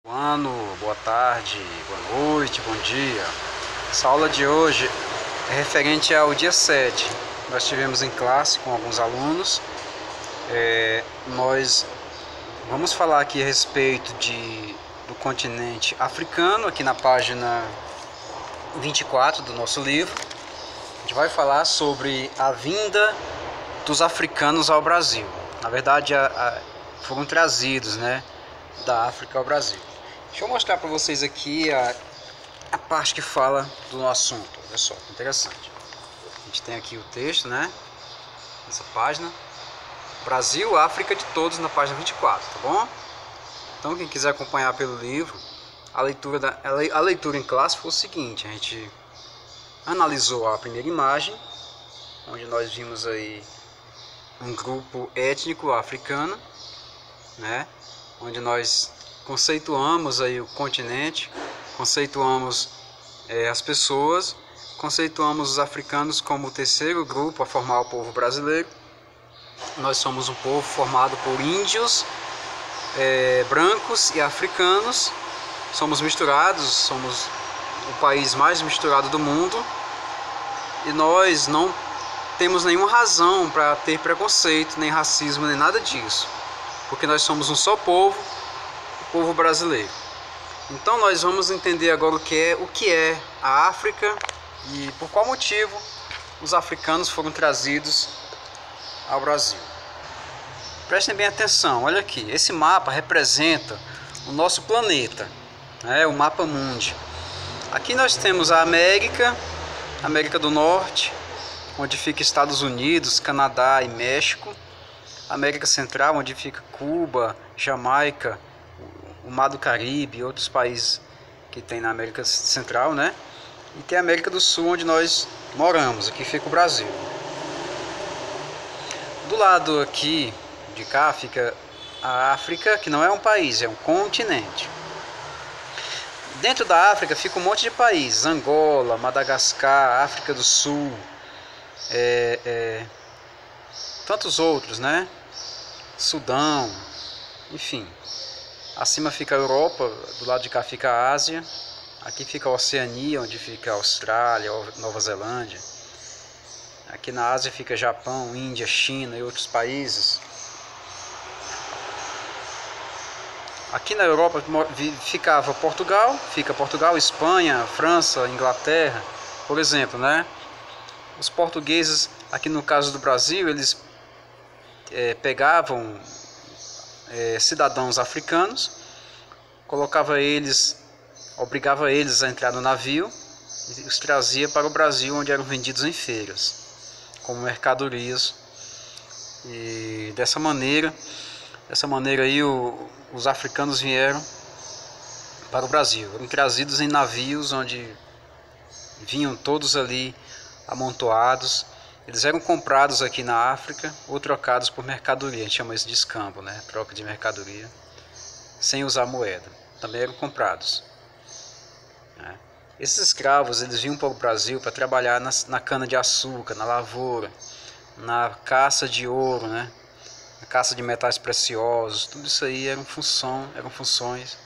Boa tarde, boa noite, bom dia. Essa aula de hoje é referente ao dia 7. Nós tivemos em classe com alguns alunos. Nós vamos falar aqui a respeito do continente africano, aqui na página 24 do nosso livro. A gente vai falar sobre a vinda dos africanos ao Brasil. Na verdade, foram trazidos, da África ao Brasil. Deixa eu mostrar para vocês aqui a parte que fala do assunto. Olha só, que interessante. A gente tem aqui o texto, nessa página. Brasil, África de todos, na página 24, tá bom? Então, quem quiser acompanhar pelo livro, a leitura em classe foi o seguinte: a gente analisou a primeira imagem, onde nós vimos aí um grupo étnico africano, onde nós conceituamos aí o continente, conceituamos as pessoas, conceituamos os africanos como o terceiro grupo a formar o povo brasileiro. Nós somos um povo formado por índios, brancos e africanos. Somos misturados, somos o país mais misturado do mundo, e nós não temos nenhuma razão para ter preconceito, nem racismo, nem nada disso, porque nós somos um só povo, o povo brasileiro. Então nós vamos entender agora o que é a África e por qual motivo os africanos foram trazidos ao Brasil. Prestem bem atenção, olha aqui, esse mapa representa o nosso planeta, o mapa mundi. Aqui nós temos a América do Norte, onde fica Estados Unidos, Canadá e México. América Central, onde fica Cuba, Jamaica, o Mar do Caribe e outros países que tem na América Central, E tem a América do Sul, onde nós moramos, aqui fica o Brasil. Do lado aqui de cá fica a África, que não é um país, é um continente. Dentro da África fica um monte de países: Angola, Madagascar, África do Sul, tantos outros, Sudão, enfim. Acima fica a Europa, do lado de cá fica a Ásia, aqui fica a Oceania, onde fica a Austrália, Nova Zelândia. Aqui na Ásia fica Japão, Índia, China e outros países. Aqui na Europa ficava Portugal, Espanha, França, Inglaterra, por exemplo, Os portugueses, aqui no caso do Brasil, eles pegavam cidadãos africanos, obrigava eles a entrar no navio e os trazia para o Brasil, onde eram vendidos em feiras como mercadorias. E dessa maneira aí os africanos vieram para o Brasil, eram trazidos em navios onde vinham todos ali amontoados. Eles eram comprados aqui na África ou trocados por mercadoria. A gente chama isso de escambo, troca de mercadoria, sem usar moeda. Também eram comprados. Esses escravos, eles vinham para o Brasil para trabalhar na cana-de-açúcar, na lavoura, na caça de ouro, na caça de metais preciosos. Tudo isso aí eram funções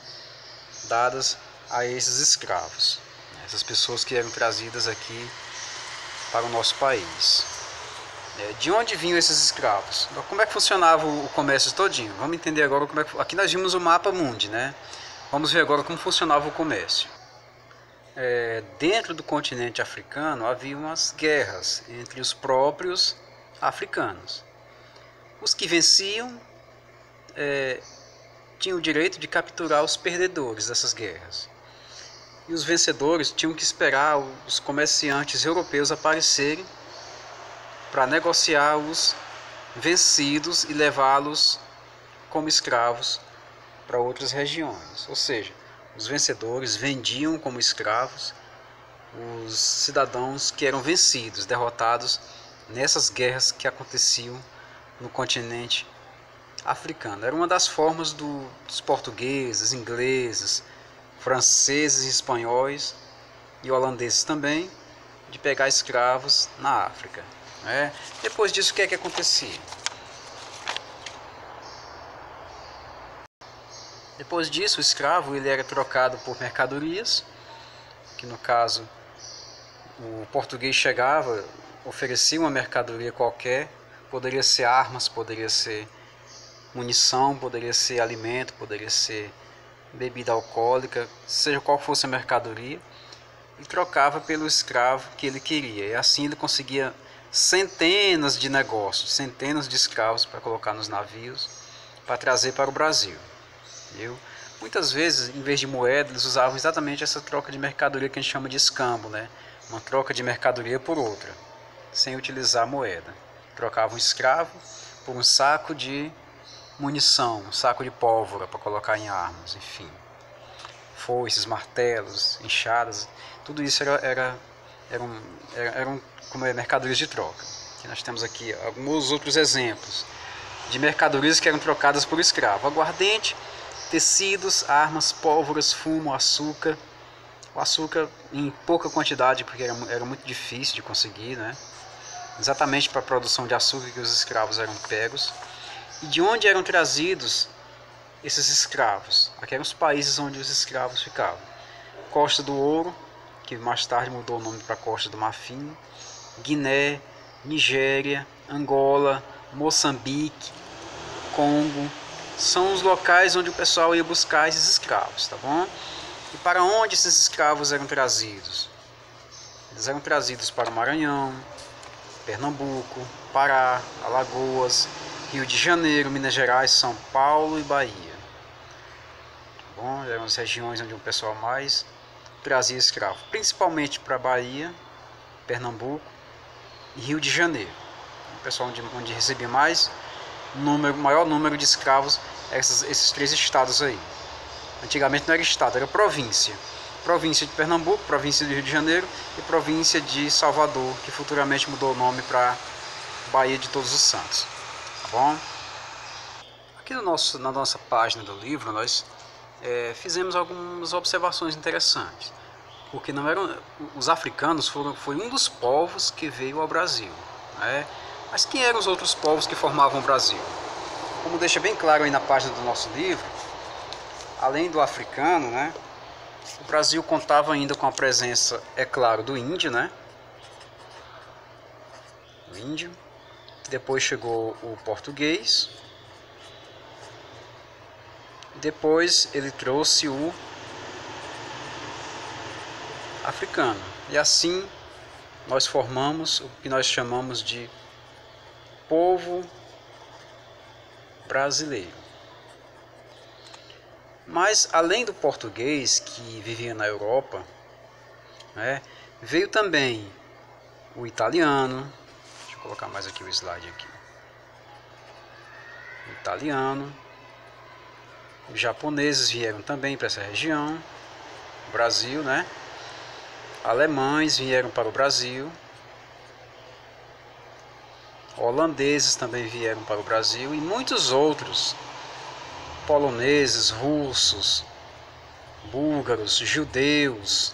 dadas a esses escravos, essas pessoas que eram trazidas aqui para o nosso país. De onde vinham esses escravos? Como é que funcionava o comércio todinho? Vamos entender agora aqui nós vimos o mapa mundi, Vamos ver agora como funcionava o comércio. Dentro do continente africano havia umas guerras entre os próprios africanos. Os que venciam tinham o direito de capturar os perdedores dessas guerras. E os vencedores tinham que esperar os comerciantes europeus aparecerem para negociar os vencidos e levá-los como escravos para outras regiões. Ou seja, os vencedores vendiam como escravos os cidadãos que eram vencidos, derrotados nessas guerras que aconteciam no continente africano. Era uma das formas dos portugueses, ingleses, franceses, espanhóis e holandeses também, de pegar escravos na África. Depois disso, o que é que acontecia? Depois disso, o escravo ele era trocado por mercadorias, que no caso o português chegava, oferecia uma mercadoria qualquer, poderia ser armas, poderia ser munição, poderia ser alimento, poderia ser bebida alcoólica, seja qual fosse a mercadoria, e trocava pelo escravo que ele queria. E assim ele conseguia centenas de negócios, centenas de escravos para colocar nos navios, para trazer para o Brasil. Entendeu? Muitas vezes, em vez de moeda, eles usavam exatamente essa troca de mercadoria que a gente chama de escambo, né? Uma troca de mercadoria por outra, sem utilizar moeda. Trocavam um escravo por um saco de munição, um saco de pólvora para colocar em armas, enfim. Foices, martelos, enxadas, tudo isso eram como mercadorias de troca. E nós temos aqui alguns outros exemplos de mercadorias que eram trocadas por escravo: aguardente, tecidos, armas, pólvoras, fumo, açúcar. O açúcar em pouca quantidade, porque era muito difícil de conseguir, né? Exatamente para a produção de açúcar que os escravos eram pegos. E de onde eram trazidos esses escravos? Aqui eram os países onde os escravos ficavam: Costa do Ouro, que mais tarde mudou o nome para Costa do Marfim, Guiné, Nigéria, Angola, Moçambique, Congo. São os locais onde o pessoal ia buscar esses escravos, tá bom? E para onde esses escravos eram trazidos? Eles eram trazidos para o Maranhão, Pernambuco, Pará, Alagoas, Rio de Janeiro, Minas Gerais, São Paulo e Bahia. Tá bom? Eram as regiões onde o pessoal mais trazia escravo, principalmente para Bahia, Pernambuco e Rio de Janeiro. O pessoal onde recebia maior número de escravos, esses três estados aí. Antigamente não era estado, era província. Província de Pernambuco, província do Rio de Janeiro e província de Salvador, que futuramente mudou o nome para Bahia de Todos os Santos. Tá bom? Aqui na nossa página do livro nós fizemos algumas observações interessantes, porque não eram os africanos foi um dos povos que veio ao Brasil, né? Mas quem eram os outros povos que formavam o Brasil? Como deixa bem claro aí na página do nosso livro, além do africano, né, o Brasil contava ainda com a presença, é claro, do índio, né? O índio. Depois chegou o português. Depois ele trouxe o africano. E assim nós formamos o que nós chamamos de povo brasileiro. Mas além do português que vivia na Europa, né, veio também o italiano. Deixa eu colocar mais aqui o slide aqui. O italiano. Os japoneses vieram também para essa região, Brasil, né? Alemães vieram para o Brasil. Holandeses também vieram para o Brasil e muitos outros. Poloneses, russos, búlgaros, judeus,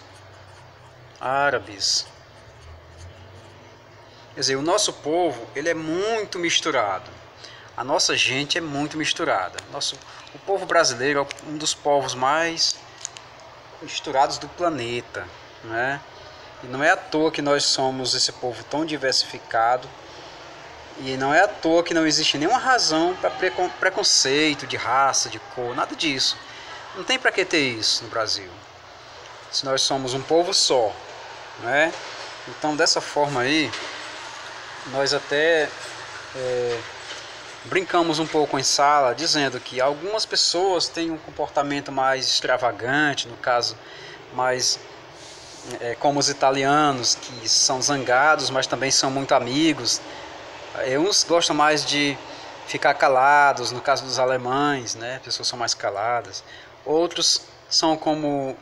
árabes. Quer dizer, o nosso povo, ele é muito misturado. A nossa gente é muito misturada. O povo brasileiro é um dos povos mais misturados do planeta, né? E não é à toa que nós somos esse povo tão diversificado. E não é à toa que não existe nenhuma razão para preconceito de raça, de cor, nada disso. Não tem para que ter isso no Brasil. Se nós somos um povo só, né? Então, dessa forma aí, nós até brincamos um pouco em sala, dizendo que algumas pessoas têm um comportamento mais extravagante, no caso, mais como os italianos, que são zangados, mas também são muito amigos. Uns gostam mais de ficar calados, no caso dos alemães, né? Pessoas são mais caladas. Outros são como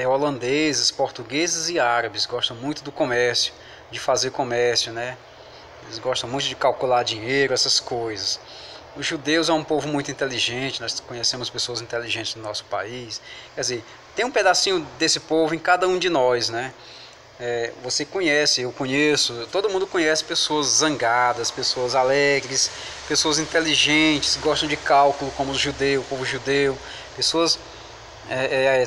holandeses, portugueses e árabes, gostam muito do comércio, de fazer comércio, né? Eles gostam muito de calcular dinheiro, essas coisas. Os judeus é um povo muito inteligente, nós conhecemos pessoas inteligentes no nosso país. Quer dizer, tem um pedacinho desse povo em cada um de nós, né? Você conhece, eu conheço, todo mundo conhece pessoas zangadas, pessoas alegres, pessoas inteligentes, gostam de cálculo, como o povo judeu, pessoas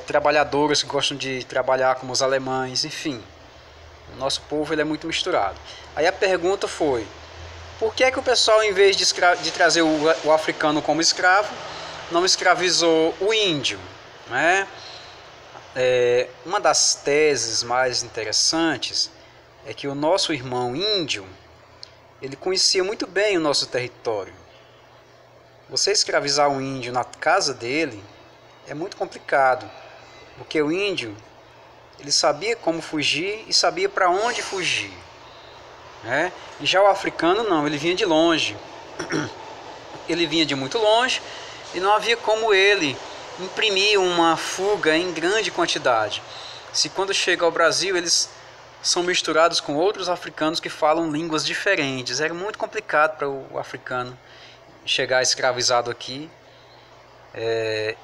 trabalhadoras que gostam de trabalhar, como os alemães, enfim. O nosso povo ele é muito misturado. Aí a pergunta foi: por que é que o pessoal, em vez de trazer o africano como escravo, não escravizou o índio, né? Uma das teses mais interessantes é que o nosso irmão índio, ele conhecia muito bem o nosso território. Você escravizar um índio na casa dele é muito complicado, porque o índio, ele sabia como fugir e sabia para onde fugir, né? E já o africano não, ele vinha de longe, ele vinha de muito longe e não havia como ele imprimir uma fuga em grande quantidade. Se quando chega ao Brasil eles são misturados com outros africanos que falam línguas diferentes, era muito complicado para o africano chegar escravizado aqui,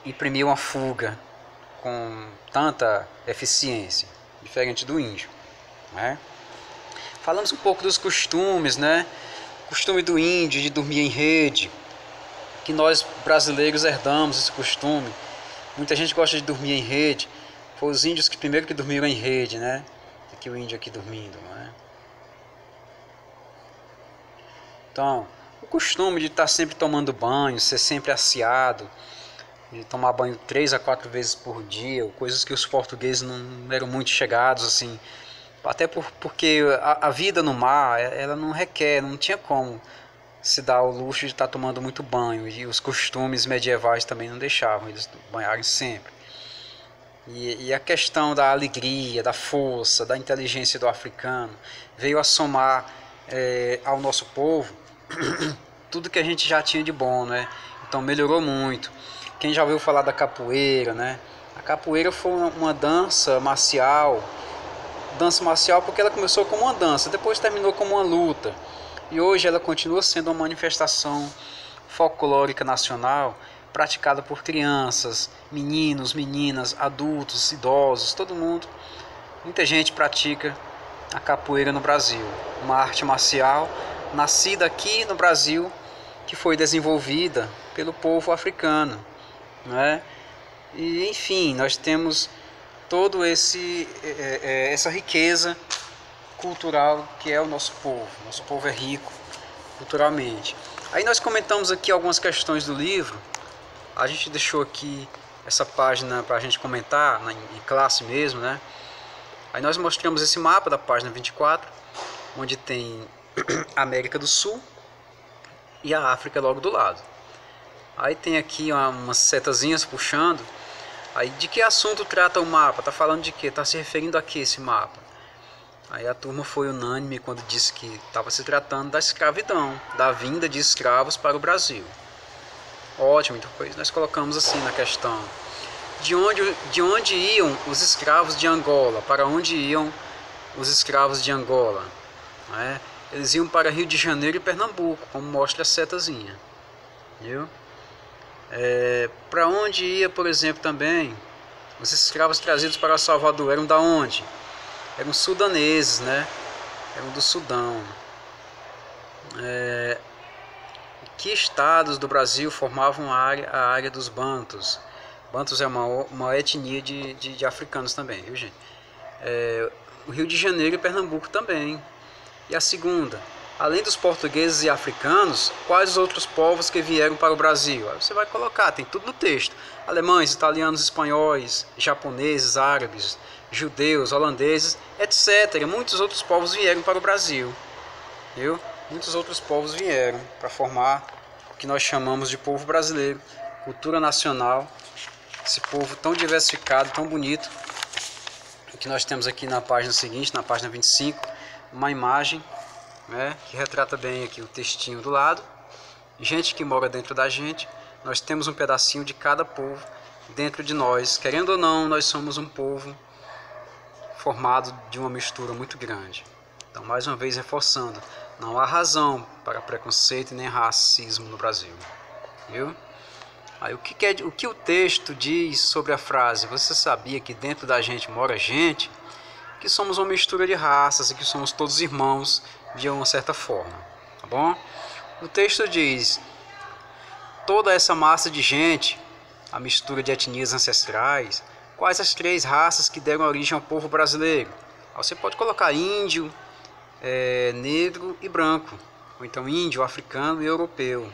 imprimir uma fuga com tanta eficiência, diferente do índio, né? Falamos um pouco dos costumes, né? O costume do índio de dormir em rede, que nós brasileiros herdamos esse costume. Muita gente gosta de dormir em rede. Foi os índios que primeiro que dormiram em rede, né? Aqui o índio aqui dormindo, né? Então, o costume de estar sempre tomando banho, ser sempre aciado, de tomar banho 3 a 4 vezes por dia, coisas que os portugueses não eram muito chegados, assim, até porque a vida no mar, ela não requer, não tinha como se dar o luxo de estar tomando muito banho, e os costumes medievais também não deixavam eles banharem sempre. E a questão da alegria, da força, da inteligência do africano veio a somar ao nosso povo tudo que a gente já tinha de bom, né? Então melhorou muito. Quem já ouviu falar da capoeira, né? A capoeira foi uma dança marcial porque ela começou como uma dança, depois terminou como uma luta. E hoje ela continua sendo uma manifestação folclórica nacional praticada por crianças, meninos, meninas, adultos, idosos, todo mundo. Muita gente pratica a capoeira no Brasil. Uma arte marcial nascida aqui no Brasil, que foi desenvolvida pelo povo africano, né? E enfim, nós temos todo essa riqueza cultural que é o nosso povo. Nosso povo é rico culturalmente. Aí nós comentamos aqui algumas questões do livro. A gente deixou aqui essa página para a gente comentar em classe mesmo, né? Aí nós mostramos esse mapa da página 24, onde tem a América do Sul e a África logo do lado. Aí tem aqui umas setazinhas puxando. Aí de que assunto trata o mapa? Tá falando de quê? Está se referindo a que esse mapa? Aí a turma foi unânime quando disse que estava se tratando da escravidão, da vinda de escravos para o Brasil. Ótimo, então nós colocamos assim na questão. De onde iam os escravos de Angola? Para onde iam os escravos de Angola? Né? Eles iam para Rio de Janeiro e Pernambuco, como mostra a setazinha. Viu? Para onde ia, por exemplo, também os escravos trazidos para Salvador? Eram da onde? Eram sudaneses, né? Eram do Sudão. Que estados do Brasil formavam a área dos Bantus? Bantus é uma etnia de africanos também, viu, gente? O Rio de Janeiro e Pernambuco também. E a segunda, além dos portugueses e africanos, quais os outros povos que vieram para o Brasil? Aí você vai colocar, tem tudo no texto. Alemães, italianos, espanhóis, japoneses, árabes, judeus, holandeses, etc. Muitos outros povos vieram para o Brasil. Viu? Muitos outros povos vieram para formar o que nós chamamos de povo brasileiro, cultura nacional, esse povo tão diversificado, tão bonito, que nós temos aqui na página seguinte, na página 25, uma imagem, né, que retrata bem aqui o textinho do lado. Gente que mora dentro da gente, nós temos um pedacinho de cada povo dentro de nós. Querendo ou não, nós somos um povo formado de uma mistura muito grande. Então, mais uma vez reforçando, não há razão para preconceito nem racismo no Brasil. Viu? Aí, o que o texto diz sobre a frase "você sabia que dentro da gente mora gente"? que somos uma mistura de raças e que somos todos irmãos de uma certa forma, tá bom? O texto diz: toda essa massa de gente, a mistura de etnias ancestrais, quais as 3 raças que deram origem ao povo brasileiro? Você pode colocar índio, negro e branco, ou então índio, africano e europeu.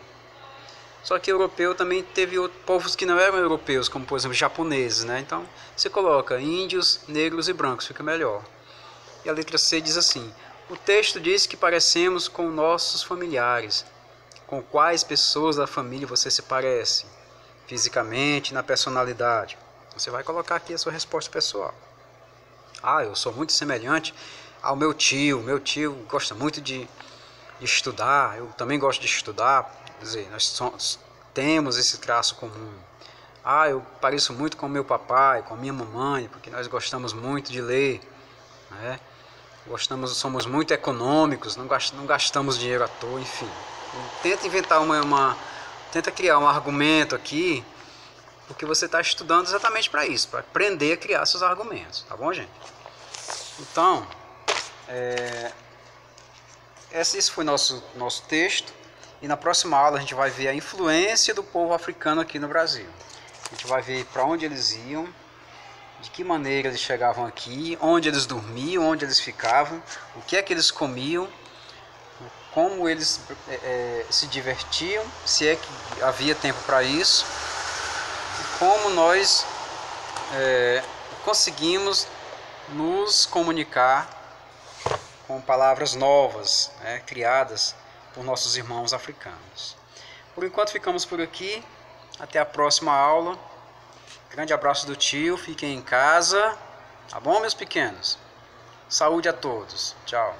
Só que europeu também teve povos que não eram europeus, como por exemplo japoneses, né? Então você coloca índios, negros e brancos, fica melhor. E a letra C diz assim: o texto diz que parecemos com nossos familiares. Com quais pessoas da família você se parece? Fisicamente, na personalidade. Você vai colocar aqui a sua resposta pessoal. Eu sou muito semelhante ao meu tio. Meu tio gosta muito de estudar, eu também gosto de estudar. Quer dizer, nós temos esse traço comum. Eu pareço muito com meu papai, com a minha mamãe, porque nós gostamos muito de ler, né? Somos muito econômicos, não gastamos dinheiro à toa, enfim. Tenta inventar tenta criar um argumento aqui, porque você está estudando exatamente para isso, para aprender a criar seus argumentos, tá bom, gente? Então, esse foi nosso texto. E na próxima aula a gente vai ver a influência do povo africano aqui no Brasil. A gente vai ver para onde eles iam, de que maneira eles chegavam aqui, onde eles dormiam, onde eles ficavam, o que é que eles comiam, como eles se divertiam, se é que havia tempo para isso, e como nós conseguimos nos comunicar com palavras novas, criadas por nossos irmãos africanos. Por enquanto ficamos por aqui, até a próxima aula. Grande abraço do tio, fiquem em casa, tá bom, meus pequenos? Saúde a todos, tchau.